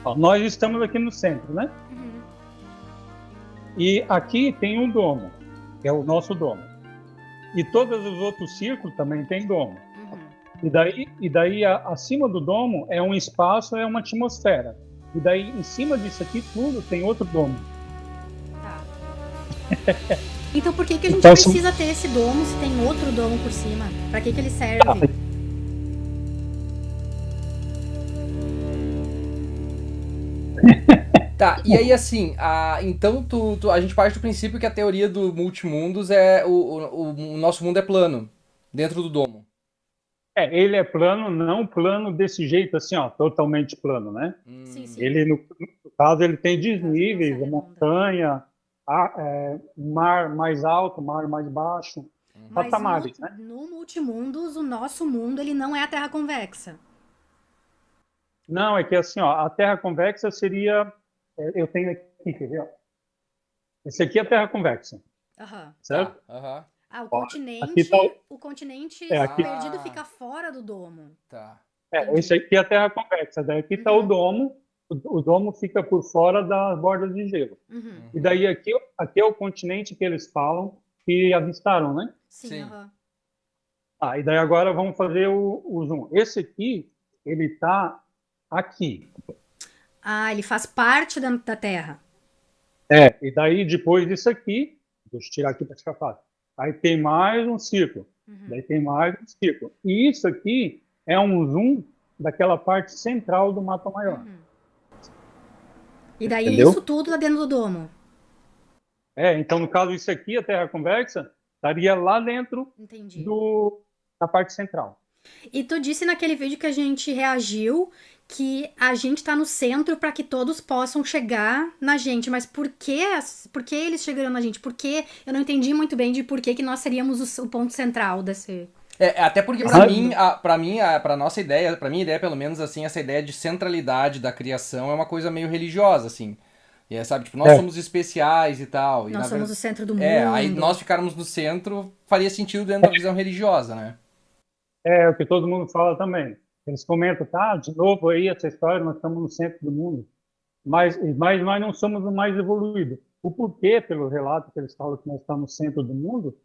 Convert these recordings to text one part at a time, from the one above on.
Ó, nós estamos aqui no centro, né? Uhum. E aqui tem um domo, que é o nosso domo. E todos os outros círculos também têm domo. Uhum. E daí acima do domo é um espaço, é uma atmosfera. E daí em cima disso aqui tudo tem outro domo. Tá. Então por que a gente Então, precisa ter esse domo se tem outro domo por cima? Pra que ele serve? Tá, e aí assim, então a gente parte do princípio que a teoria do multimundos é o nosso mundo é plano, dentro do domo. ele é plano, não plano desse jeito assim, ó, totalmente plano, né? Sim, sim. Ele, no caso, ele tem No caso, não se desníveis, a arredonda. montanha, mar mais alto, mar mais baixo, Mas patamares, né? no multimundos, o nosso mundo, ele não é a Terra convexa. Não, é que assim, ó, a Terra convexa seria, eu tenho aqui, quer ver, ó? Esse aqui é a Terra convexa, Aham. Tá, certo? aham, Ah, Ó, aqui tá, o continente aqui, perdido fica fora do domo. tá. esse Entendi. aqui é a Terra convexa, daí aqui está o Uhum. domo, o domo fica por fora das bordas de gelo. Uhum. E daí aqui é o continente que eles falam que avistaram, né? Sim, Sim. aham. E daí agora vamos fazer o zoom. Esse aqui, ele está aqui. Ah, ele faz parte da Terra. E daí depois disso aqui, deixa eu tirar aqui para ficar fácil. Aí tem mais um círculo. Uhum. Daí tem mais um círculo. E isso aqui é um zoom daquela parte central do mapa maior. Uhum. E daí isso Entendeu? tudo tá dentro do domo. Então no caso isso aqui, a Terra convexa, estaria lá dentro Entendi. da parte central. E tu disse naquele vídeo que a gente reagiu que a gente tá no centro para que todos possam chegar na gente, mas por que eles chegaram na gente? Por que eu não entendi muito bem de por que nós seríamos o ponto central desse Até porque pra desse mim, mundo. pra nossa ideia, pra minha ideia pelo menos, assim, essa ideia de centralidade da criação é uma coisa meio religiosa, assim. E sabe, tipo, nós É, somos especiais e tal. E Nós na somos o verdade, centro do aí mundo. nós ficarmos no centro faria sentido dentro da visão religiosa, né? é o que todo mundo fala também. Eles comentam, tá, de novo aí essa história, nós estamos no centro do mundo. Mas nós não somos o mais evoluído. O porquê, pelo relato que eles falam que nós estamos no centro do mundo,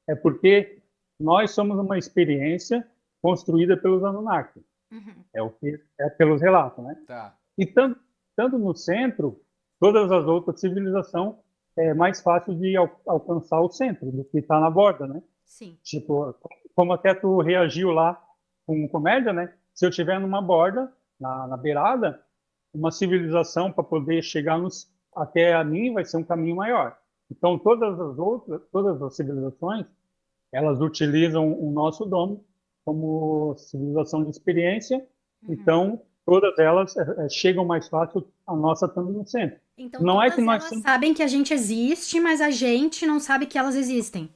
é porque nós somos uma experiência construída pelos Anunnaki. Uhum. É o que é pelos relatos, né? Tá. E tanto no centro, todas as outras civilizações é mais fácil de alcançar o centro do que está na borda, né? Sim. Tipo, como até tu reagiu lá com comédia, né? Se eu estiver numa borda, na beirada, uma civilização para poder chegar até a mim vai ser um caminho maior. Então, todas as civilizações, elas utilizam o nosso domo como civilização de experiência. Uhum. Então, todas elas chegam mais fácil a nossa estando no centro. Então Não é que todas nós elas sabem que a gente existe, mas a gente não sabe que elas existem.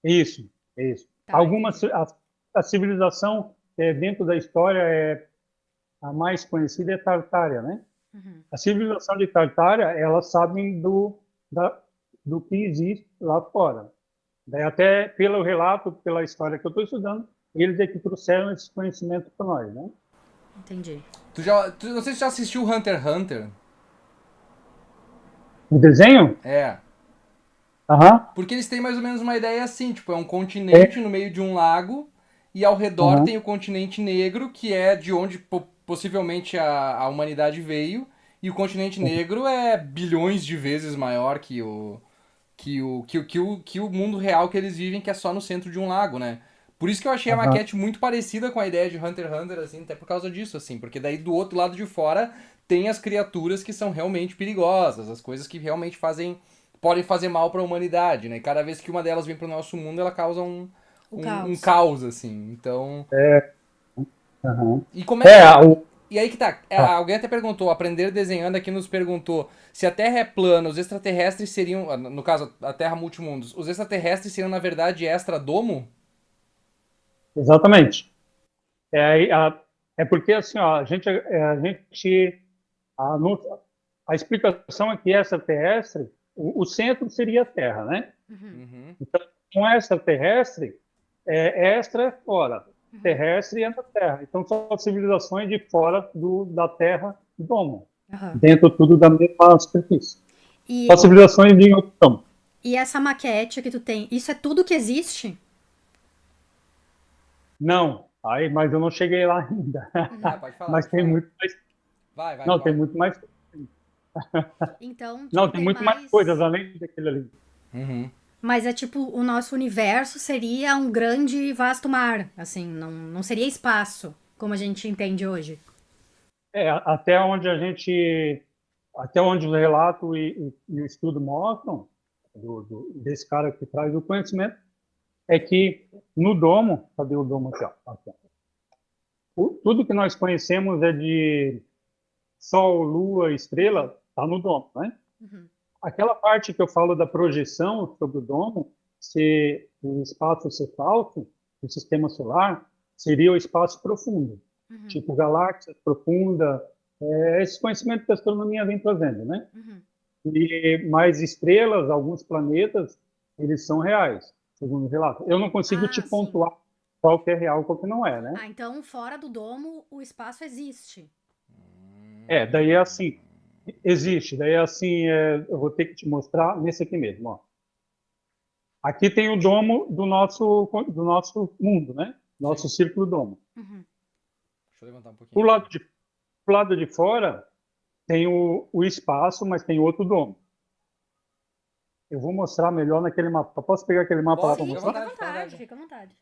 isso, isso. Tá, Algumas entendi. a civilização dentro da história a mais conhecida é Tartária, né? Uhum. A civilização de Tartária, elas sabem do que existe lá fora. Daí até pelo relato, pela história que eu estou estudando, eles é que trouxeram esse conhecimento para nós, né? Entendi. Não sei se já assistiu Hunter x Hunter. O desenho? É. Aham. Porque eles têm mais ou menos uma ideia assim, tipo, é um continente É. no meio de um lago e ao redor Aham. tem o continente negro, que é de onde possivelmente a humanidade veio, e o continente negro é bilhões de vezes maior que o mundo real que eles vivem, que é só no centro de um lago, né? Por isso que eu achei a Aham. maquete muito parecida com a ideia de Hunter x Hunter, assim, até por causa disso, assim, porque daí do outro lado de fora tem as criaturas que são realmente perigosas, as coisas que realmente podem fazer mal para a humanidade, né? E cada vez que uma delas vem para o nosso mundo, ela causa O um caos. caos, assim. Então, Aham. e como é É, que. o, E aí que tá. ah, Alguém até perguntou, Aprender Desenhando aqui nos perguntou se a Terra é plana, os extraterrestres seriam. No caso, a Terra multimundos, os extraterrestres seriam, na verdade, extra-domo? exatamente. É porque assim, ó, a explicação é que extraterrestre, o centro seria a Terra, né? Uhum. Uhum. Então, um extraterrestre é extra fora. terrestre e é na Terra. Então, são civilizações de fora da Terra do domo, Aham. dentro tudo da mesma superfície. São E, civilizações de outro campo. e essa maquete que tu tem, isso é tudo que existe? Não, aí, mas eu não cheguei lá ainda. Pode falar, Mas pode tem falar. muito mais. Vai, Não, tem pode. muito mais. Então, Não, tipo, tem tem muito mais mais. coisas além daquele ali. Uhum. Mas é tipo, o nosso universo seria um grande e vasto mar. Assim, não seria espaço, como a gente entende hoje. Até onde a gente. Até onde o relato e o estudo mostram, desse cara que traz o conhecimento, é que no domo, cadê o domo aqui? Ó? Aqui, ó. Tudo que nós conhecemos é de Sol, Lua, Estrela, está no domo, né? Uhum, Aquela parte que eu falo da projeção sobre o domo, se o espaço ser falso, o sistema solar, seria o espaço profundo, uhum, tipo galáxias profunda, esse conhecimento que a astronomia vem trazendo, né? uhum. E mais estrelas, alguns planetas, eles são reais, segundo o relato. Eu não consigo te Ah, sim. pontuar qual que é real, qual que não é, né? Ah, então fora do domo o espaço existe. Daí é assim, existe, daí é assim, eu vou ter que te mostrar nesse aqui mesmo, ó. Aqui tem o domo do nosso mundo, né? Sim. Nosso círculo domo. Uhum. Deixa eu levantar um pouquinho Pro aqui. lado de, pro lado de fora tem o espaço, mas tem outro domo. Eu vou mostrar melhor naquele mapa. Posso pegar aquele mapa lá Pode, para Sim, fica à mostrar? fica à vontade, fica à vontade, vontade. fica à vontade.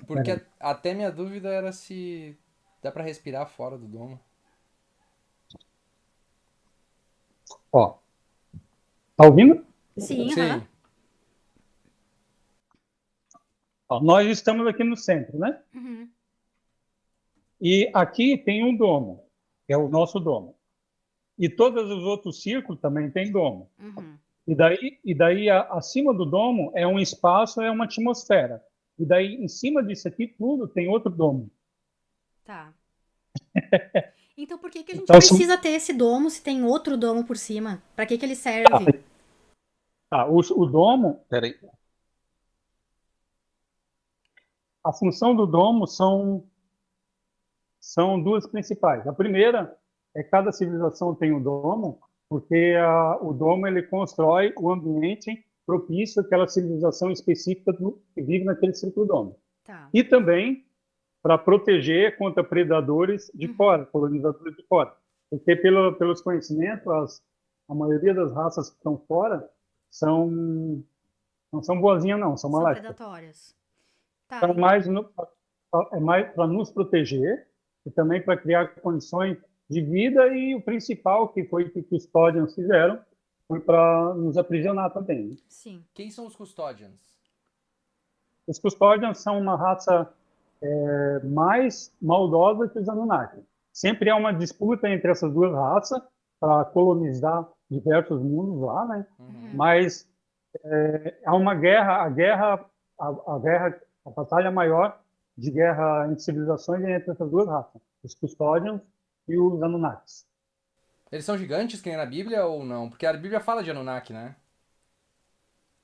Porque Peraí. até minha dúvida era se dá pra respirar fora do domo. Ó, tá ouvindo? Sim, aham. Sim. Ó, nós estamos aqui no centro, né? Uhum, E aqui tem um domo, que é o nosso domo. E todos os outros círculos também têm domo. uhum. E daí acima do domo é um espaço, é uma atmosfera. E daí, em cima disso aqui tudo, tem outro domo. Tá. Então por que que a gente Então, precisa ter esse domo se tem outro domo por cima? Pra que que ele tá, serve? o domo, peraí. A função do domo são duas principais. A primeira é que cada civilização tem um domo, porque o domo ele constrói o ambiente propício àquela civilização específica que vive naquele círculo domo. Tá. E também para proteger contra predadores de Uhum. fora, colonizadores de fora. Porque, pelos conhecimentos, a maioria das raças que estão fora são, não são boazinhas, não, são São maléficas. predatórias. Tá. Então, é mais para nos proteger e também para criar condições de vida, e o principal, que foi que os Custodians fizeram, foi para nos aprisionar também, né? Sim. Quem são os Custodians? Os Custodians são uma raça mais maldosa que os Anunnaki. Sempre há uma disputa entre essas duas raças para colonizar diversos mundos lá, né? Uhum. Mas há uma guerra, a batalha maior de guerra entre civilizações é entre essas duas raças, os Custodians e os Anunnakis. Eles são gigantes, que nem na Bíblia, ou não? Porque a Bíblia fala de Anunnaki, né?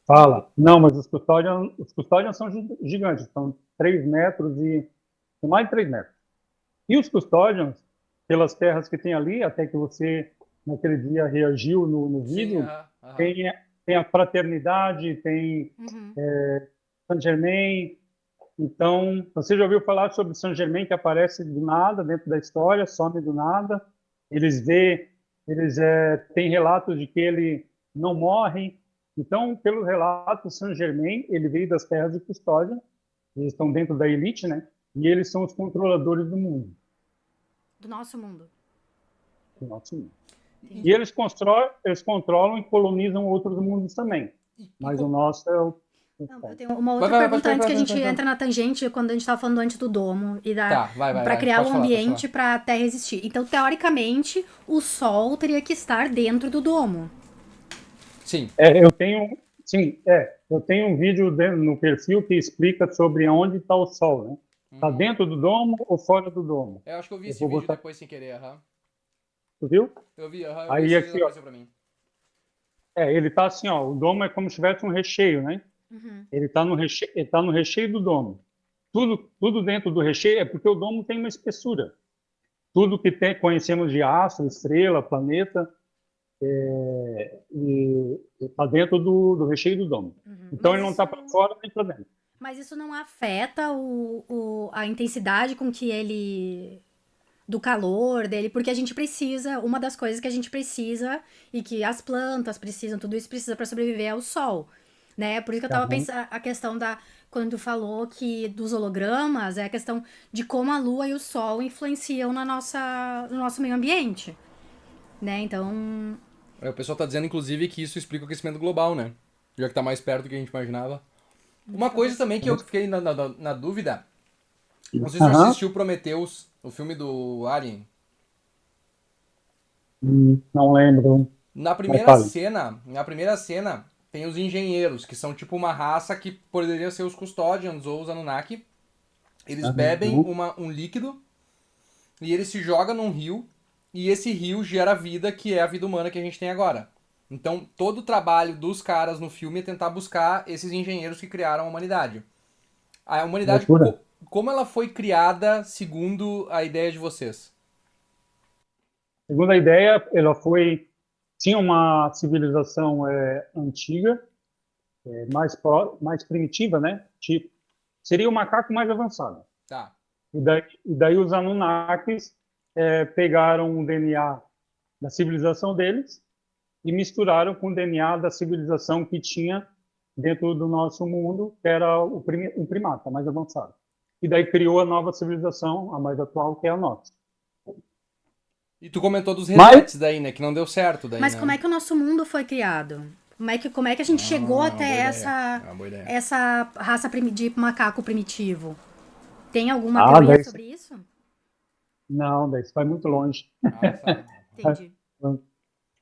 Fala. Não, mas os Custodians são gigantes, são 3 metros e mais de 3 metros. E os Custodians, pelas terras que tem ali, até que você naquele dia reagiu no Sim, vídeo, aham, aham. tem a fraternidade, tem Uhum. Saint Germain. Então, você já ouviu falar sobre Saint Germain, que aparece do nada dentro da história, some do nada. Eles têm relatos de que ele não morre. Então, pelos relatos, Saint Germain, ele veio das terras de Custódia, eles estão dentro da elite, né? E eles são os controladores do mundo, Do nosso mundo. do nosso mundo. E Entendi. eles controlam e colonizam outros mundos também. E Mas o como... nosso é o Não, principal. eu tenho uma Vai, outra vai, pode, pergunta pode, antes que a pode, gente pode, pode. entra na tangente, quando a gente estava falando antes do domo e Tá, vai, para vai. criar o Pode falar, pode ambiente falar. para a Terra existir. Então, teoricamente, o Sol teria que estar dentro do domo. Sim. Eu tenho um vídeo no perfil que explica sobre onde está o Sol, né? Está Uhum. dentro do domo ou fora do domo? Eu acho que eu vi Eu esse vou vídeo botar, depois sem querer, aham. tu viu? Eu vi Aí esse vídeo, aqui, ó, apareceu pra mim. ele está assim, ó, o domo é como se tivesse um recheio, né? Uhum. Ele está no recheio do domo. tudo dentro do recheio é porque o domo tem uma espessura. Tudo que conhecemos de astro, estrela, planeta, está dentro do recheio do domo. Então Mas ele não isso, está para fora nem para dentro. mas isso não afeta a intensidade com que ele. Do calor dele, porque a gente precisa. Uma das coisas que a gente precisa e que as plantas precisam, tudo isso precisa para sobreviver é o sol. Né? Por isso que eu tava Aham. pensando a questão da. Quando tu falou que dos hologramas, é a questão de como a lua e o sol influenciam no nosso meio ambiente. Né? Então. O pessoal tá dizendo, inclusive, que isso explica o aquecimento global, né? Já que tá mais perto do que a gente imaginava. Uma coisa também que eu fiquei na dúvida, não sei se você Aham. assistiu Prometheus, o filme do Alien. Não lembro. Na Mas primeira fale. cena, na primeira cena, tem os engenheiros, que são tipo uma raça que poderia ser os Custodians ou os Anunnaki. Eles bebem Aham. um líquido e ele se joga num rio, e esse rio gera a vida que é a vida humana que a gente tem agora. Então, todo o trabalho dos caras no filme é tentar buscar esses engenheiros que criaram a humanidade. A humanidade, Loucura. como ela foi criada segundo a ideia de vocês? Segundo a ideia, tinha uma civilização antiga, mais primitiva, né? Tipo, seria o macaco mais avançado. Tá. E daí os Anunnakis pegaram o DNA da civilização deles e misturaram com o DNA da civilização que tinha dentro do nosso mundo, que era o primata mais avançado. E daí criou a nova civilização, a mais atual, que é a nossa. E tu comentou dos Mas, resets daí, né? Que não deu certo daí, Mas né? como é que o nosso mundo foi criado? Como é que a gente chegou É uma boa até ideia. É uma boa ideia. essa raça de macaco primitivo? Tem alguma ah, teoria daí, sobre isso? não, daí você vai muito longe. Ah, tá. Entendi.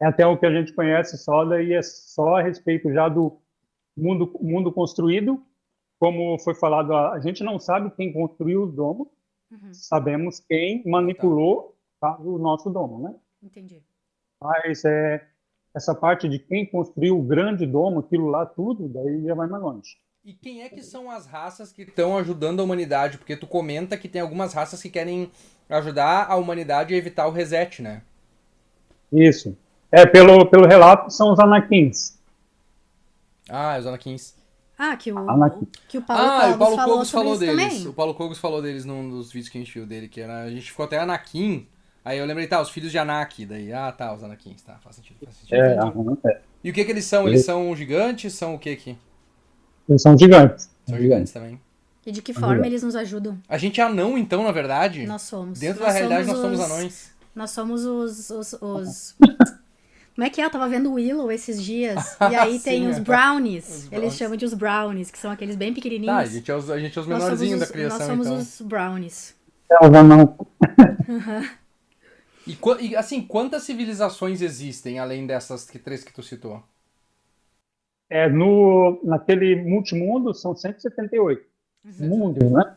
É até o que a gente conhece só, daí é só a respeito já do mundo construído, como foi falado, a gente não sabe quem construiu o domo, sabemos quem Ah, tá. manipulou o nosso domo, né? Entendi. Mas essa parte de quem construiu o grande domo, aquilo lá tudo, daí já vai mais longe. E quem é que são as raças que estão ajudando a humanidade? Porque tu comenta que tem algumas raças que querem ajudar a humanidade a evitar o reset, né? Isso. Pelo relato, são os Anakins. Ah, os Anakins. Ah, Anakin. que o Paulo Ah, e o Paulo falou Cogos sobre falou isso deles. também. O Paulo Cogos falou deles num dos vídeos que a gente viu dele, que era. A gente ficou até Anakin. Aí eu lembrei, tá, os filhos de Anak. Daí, tá, os Anakins, tá, faz sentido, faz sentido. Aham, E o que eles são? Eles são gigantes? São o que aqui? Eles são gigantes. São gigantes também. E de que forma eles nos ajudam? A gente é anão, então, na verdade? Nós somos. Dentro Nós da realidade, somos nós somos os- anões. Nós somos Como é que é? Eu tava vendo o Willow esses dias. E aí Sim, tem os é. brownies. Os Eles brownies. chamam de os brownies, que são aqueles bem Tá, pequenininhos. a gente é os Nós somos menorzinhos da criação, nós somos então. os brownies. É, os anão. E assim, quantas civilizações existem além dessas três que tu citou? Naquele multimundo, são 178 mundos, né?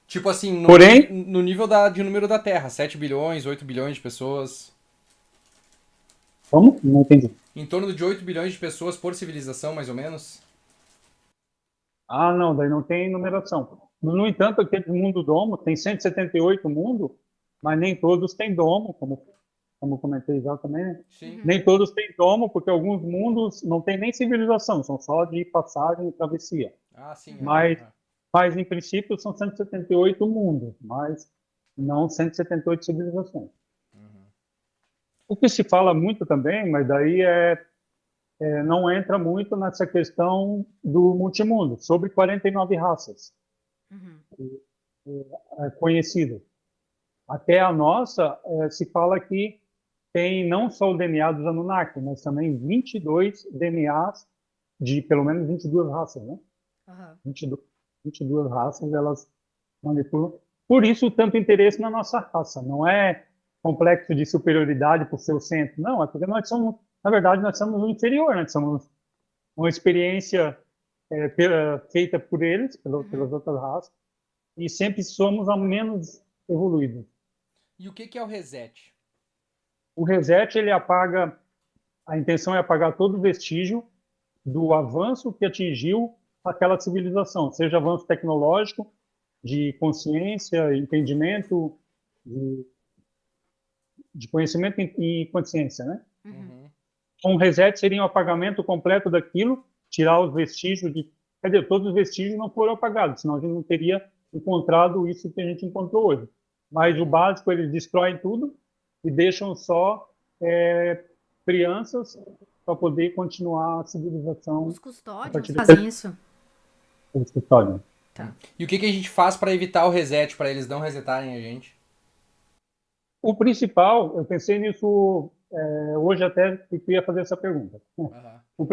Tipo assim, Porém, no nível de número da Terra, 7 bilhões, 8 bilhões de pessoas. como? Não entendi. Em torno de 8 bilhões de pessoas por civilização, mais ou menos. Ah, não, daí não tem numeração. No entanto, aquele mundo domo tem 178 mundos, mas nem todos têm domo, como comentei já também, né? Sim. Nem todos têm domo, porque alguns mundos não têm nem civilização, são só de passagem e travessia. Ah, sim. Mas em princípio, são 178 mundos, mas não 178 civilizações. O que se fala muito também, mas daí não entra muito nessa questão do multimundo, sobre 49 raças conhecidas. Até a nossa, se fala que tem não só o DNA dos Anunnaki, mas também 22 DNAs de pelo menos 22 raças, né? 22 raças, elas manipulam. Por isso, tanto interesse na nossa raça. Não é complexo de superioridade por ser o centro. Não, é porque nós somos, na verdade, nós somos o inferior, né? Somos uma experiência feita por eles, pelas outras raças, e sempre somos a menos evoluídos. E o que é o reset? O reset, ele apaga, a intenção é apagar todo vestígio do avanço que atingiu aquela civilização, seja avanço tecnológico, de consciência, entendimento, de, de conhecimento e consciência, né? Uhum. Um reset seria um apagamento completo daquilo, tirar os vestígios de... Quer dizer, todos os vestígios não foram apagados, senão a gente não teria encontrado isso que a gente encontrou hoje. Mas o básico, eles destroem tudo e deixam só crianças para poder continuar a civilização Os a custódios partir fazem isso. do escritório. E o que a gente faz para evitar o reset, para eles não resetarem a gente? O principal, eu pensei nisso hoje até que eu ia fazer essa pergunta. Aham. O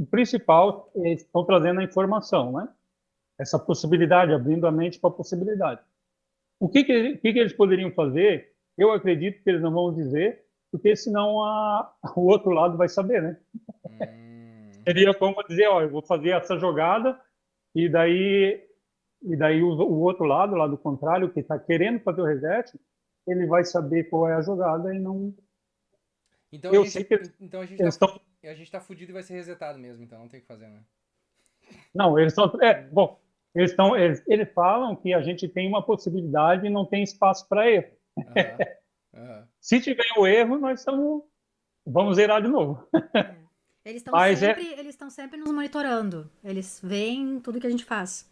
principal, eles estão trazendo a informação, né? Essa possibilidade, abrindo a mente para a possibilidade. O que eles poderiam fazer? Eu acredito que eles não vão dizer, porque senão o outro lado vai saber, né? Seria como dizer, ó, eu vou fazer essa jogada e daí o outro lado, lá do contrário, que está querendo fazer o reset, ele vai saber qual é a jogada e não... Então Eu sei que então eles estão... a gente tá fudido e vai ser resetado mesmo, então não tem o que fazer, né? Não, eles estão... bom, eles falam que a gente tem uma possibilidade e não tem espaço para erro. Aham. Aham. Se tiver o erro, vamos zerar de novo. Eles estão Mas sempre nos monitorando. Eles veem tudo que a gente faz.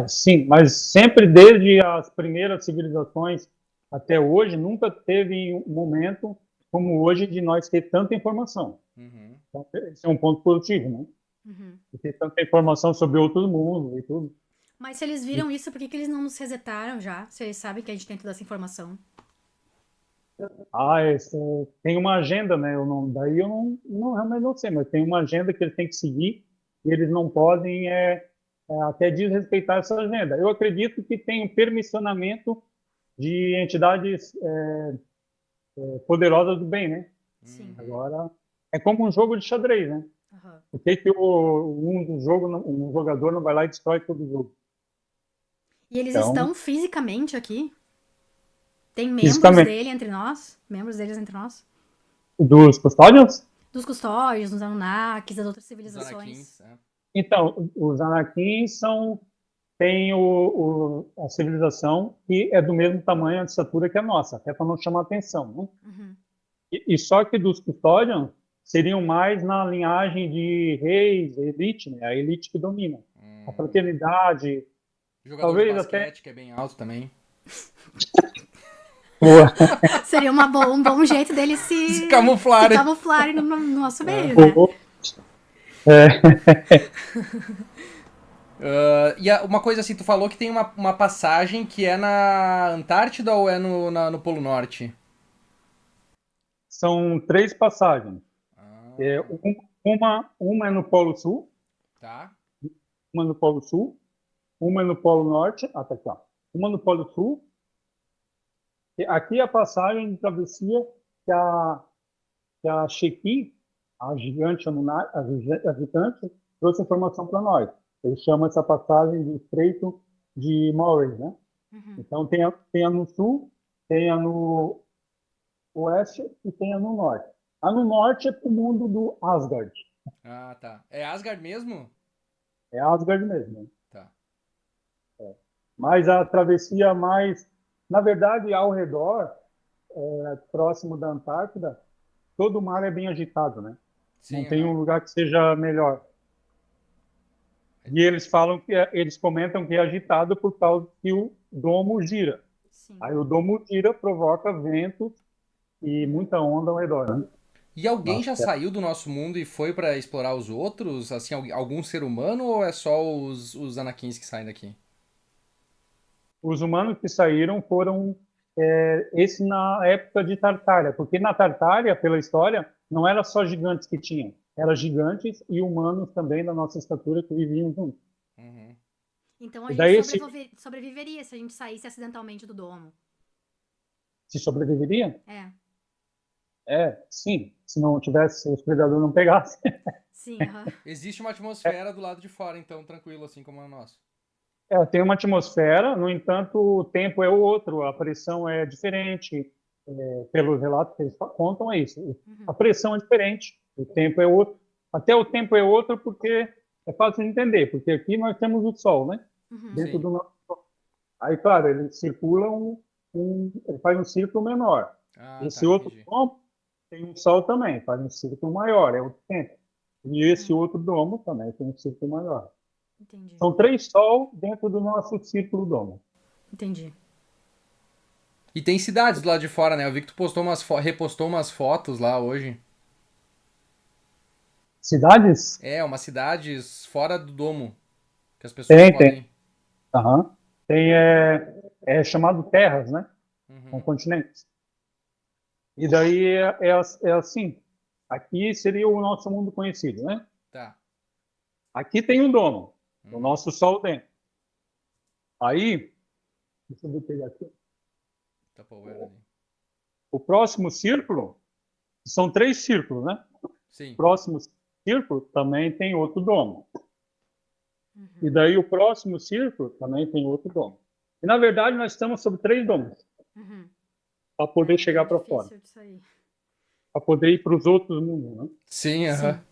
sim, mas sempre desde as primeiras civilizações até hoje, nunca teve um momento como hoje de nós ter tanta informação. Uhum. Então, esse é um ponto positivo, né? Uhum. De ter tanta informação sobre outros mundos e tudo. Mas se eles viram isso, por que eles não nos resetaram já? Se eles sabem que a gente tem toda essa informação. Tem uma agenda, né? Daí eu não realmente não sei, mas tem uma agenda que eles têm que seguir e eles não podem até desrespeitar essa agenda. Eu acredito que tem um permissionamento de entidades poderosas do bem, né? Sim. Agora, é como um jogo de xadrez, né? Uhum. Por que um jogador não vai lá e destrói todo o jogo? E eles Então, estão fisicamente aqui? Tem membros fisicamente, dele entre nós? Membros deles entre nós? dos custódios? Dos custódios, dos Anunnakis, das outras Os civilizações. Anaquins, é. Então, os Anaquins tem a civilização que é do mesmo tamanho de estatura que a nossa, até para não chamar atenção, né? Uhum. E só que dos custódios seriam mais na linhagem de reis, elite, né? A elite que domina. A fraternidade, Jogador de talvez basquete, até... que é bem alto também. Boa. Seria um bom jeito deles Se camuflarem. no nosso meio, né? E uma coisa assim, tu falou que tem uma passagem que é na Antártida ou é no Polo Norte? São 3 passagens. Ah, Uma é no Polo Sul, tá. uma no Polo Sul, uma no Polo Norte, tá aqui, ó. Uma no Polo Sul. E aqui a passagem de travessia que a Sheki, a gigante Anunnaki, a gigante, trouxe informação para nós. Eles chamam essa passagem de Estreito de Murray, né? Uhum. Então tem a no sul, tem a no oeste e tem a no norte. A no norte é para o mundo do Asgard. Ah, tá. É Asgard mesmo? É Asgard mesmo, né? Tá. Mas a travessia mais... Na verdade, ao redor, próximo da Antártida, todo o mar é bem agitado, né? Sim, Não tem um lugar que seja melhor. E eles comentam que é agitado por causa que o domo gira. Sim. Aí o domo gira, provoca vento e muita onda ao redor, né? E alguém já Nossa, saiu do nosso mundo e foi pra explorar os outros? Assim, algum ser humano ou é só os Anaquins que saem daqui? Os humanos que saíram foram esse na época de Tartária, porque na Tartária, pela história, não era só gigantes que tinham, eram gigantes e humanos também da nossa estatura que viviam juntos. Uhum. Então a E gente daí sobreviveria se a gente saísse acidentalmente do domo. se sobreviveria? É. Sim, se não tivesse, se os predadores não pegassem. Sim, aham. Existe uma atmosfera do lado de fora, então, tranquilo, assim como a nossa. Tem uma atmosfera, no entanto, o tempo é outro, a pressão é diferente, pelos relatos que eles contam, é isso. A pressão é diferente, o tempo é outro. Até o tempo é outro porque é fácil de entender, porque aqui nós temos o Sol, né? Uhum. Dentro Sim. do nosso Sol. Aí, claro, ele circula ele faz um círculo menor. Ah, tá, Esse outro entendi. domo tem um sol também, faz um círculo maior, é o centro. E esse Hum, outro domo também tem um círculo maior. entendi. São 3 sol dentro do nosso círculo domo. Entendi. E tem cidades do lado de fora, né? Eu vi que tu postou repostou umas fotos lá hoje. Cidades? É, umas cidades fora do domo, que as pessoas Tem, tem. podem. Aham. Tem, é chamado terras, né? São Uhum, continentes. E daí é assim. Aqui seria o nosso mundo conhecido, né? tá. Aqui tem um domo, o Uhum, nosso Sol dentro. Aí, deixa eu pegar aqui. Tupperware ali. O próximo círculo, são 3 círculos, né? O Sim. próximo círculo também tem outro domo. E Uhum. daí o próximo círculo também tem outro domo. E na verdade nós estamos sobre 3 domos, Uhum. para Ah, poder é chegar bem para fora, difícil disso aí. para poder ir para os outros mundos, né? Sim, aham. Sim.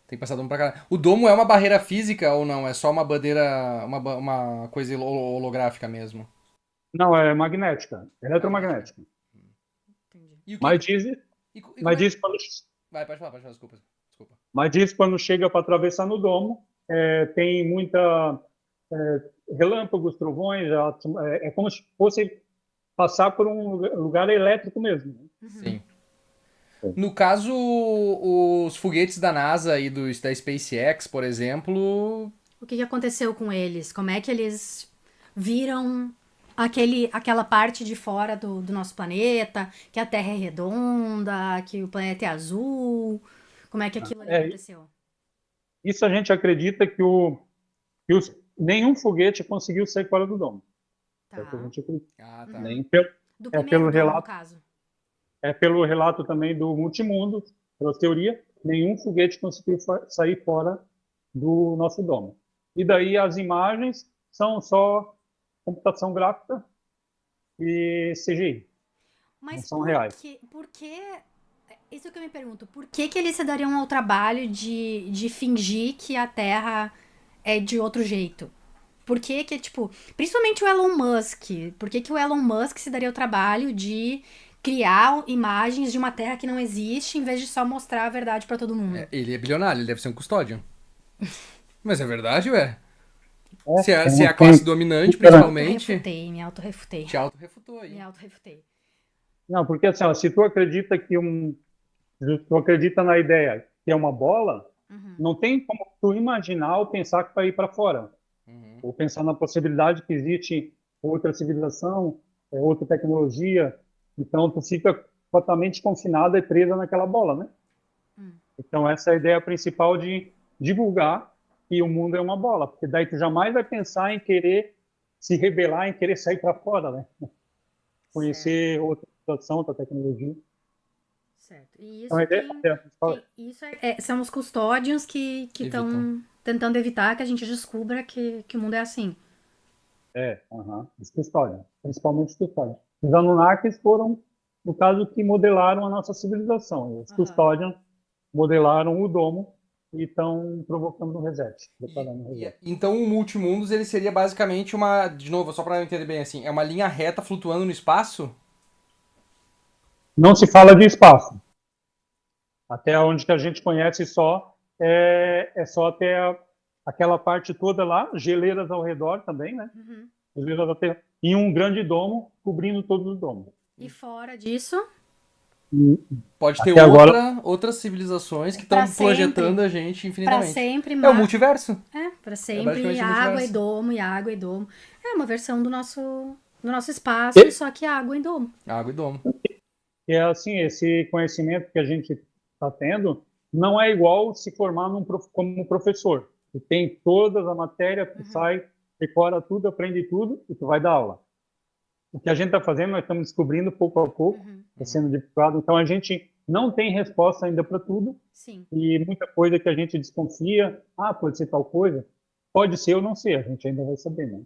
Tem passado um pra cá. O domo é uma barreira física ou não? É só uma bandeira, uma coisa holográfica mesmo? Não, é magnética, Magnética. eletromagnética. Entendi. E o que. Mas diz, E como mas é. diz quando, Vai, pode falar, desculpa. Desculpa. mas diz quando chega para atravessar no domo, tem muita relâmpagos, trovões, é como se fosse passar por um lugar elétrico mesmo, né? Uhum. Sim. No caso, os foguetes da NASA e da SpaceX, por exemplo. O que que aconteceu com eles? Como é que eles viram aquela parte de fora do nosso planeta, que a Terra é redonda, que o planeta é azul? Como é que aquilo ali É, aconteceu? isso a gente acredita nenhum foguete conseguiu sair fora do domo. É o que a Tá. gente acredita. Ah, tá. Uhum. Nem pelo, Do é primeiro pelo domo, no relato, caso. é pelo relato também do Multimundo, pela teoria, nenhum foguete conseguiu sair fora do nosso domo. E daí as imagens são só computação gráfica e CGI, não Mas são reais. por que. Isso que eu me pergunto, por que que eles se dariam ao trabalho de fingir que a Terra é de outro jeito? Por que que, tipo, principalmente o Elon Musk, por que que o Elon Musk se daria o trabalho de criar imagens de uma Terra que não existe, em vez de só mostrar a verdade pra todo mundo? Ele é bilionário, ele deve ser um custódio. Mas é verdade, ué. É, Se é a classe tem, dominante, Me principalmente, auto-refutei, me auto-refutei, te auto-refutou me aí. auto-refutei. não, porque assim, ó, se tu acredita se tu acredita na ideia que é uma bola, Uhum, não tem como tu imaginar ou pensar que vai ir para fora, Uhum. ou pensar na possibilidade que existe outra civilização, outra tecnologia. Então tu fica totalmente confinada e presa naquela bola, né? hum, Então essa é a ideia principal de divulgar que o mundo é uma bola, porque daí tu jamais vai pensar em querer se rebelar, em querer sair para fora, né? certo, Conhecer outra situação, outra tecnologia. certo. E Então a isso ideia, isso são os custódios que Evitam. estão tentando evitar que a gente descubra que o mundo é assim. aham, os custódios, principalmente os custódios. Os Anunnakis foram, no caso, que modelaram a nossa civilização. Os Aham. custódios modelaram o domo e estão provocando um reset, preparando um reset. Então o Multimundos ele seria basicamente uma. De novo, só pra eu entender bem assim, é uma linha reta flutuando no espaço? Não se fala de espaço. Até onde que a gente conhece só até aquela parte toda lá, geleiras ao redor também, né? Uhum. Geleiras até, e um grande domo cobrindo todos os domos. E fora disso, E Pode ter até agora outras civilizações que pra estão projetando sempre, a gente pra infinitamente. sempre, É o multiverso. para É sempre basicamente o água e multiverso. domo e água e domo. É uma versão do nosso espaço, e só que água e domo. Água e domo. é assim, esse conhecimento que a gente está tendo não é igual se formar como professor. Tu tem toda a matéria, tu Uhum, sai, decora tudo, aprende tudo e tu vai dar aula. O que a gente está fazendo, nós estamos descobrindo pouco a pouco, uhum. está Uhum. sendo divulgado. Então a gente não tem resposta ainda para tudo Sim, e muita coisa que a gente desconfia, pode ser tal coisa, pode ser ou não ser, a gente ainda vai saber, né?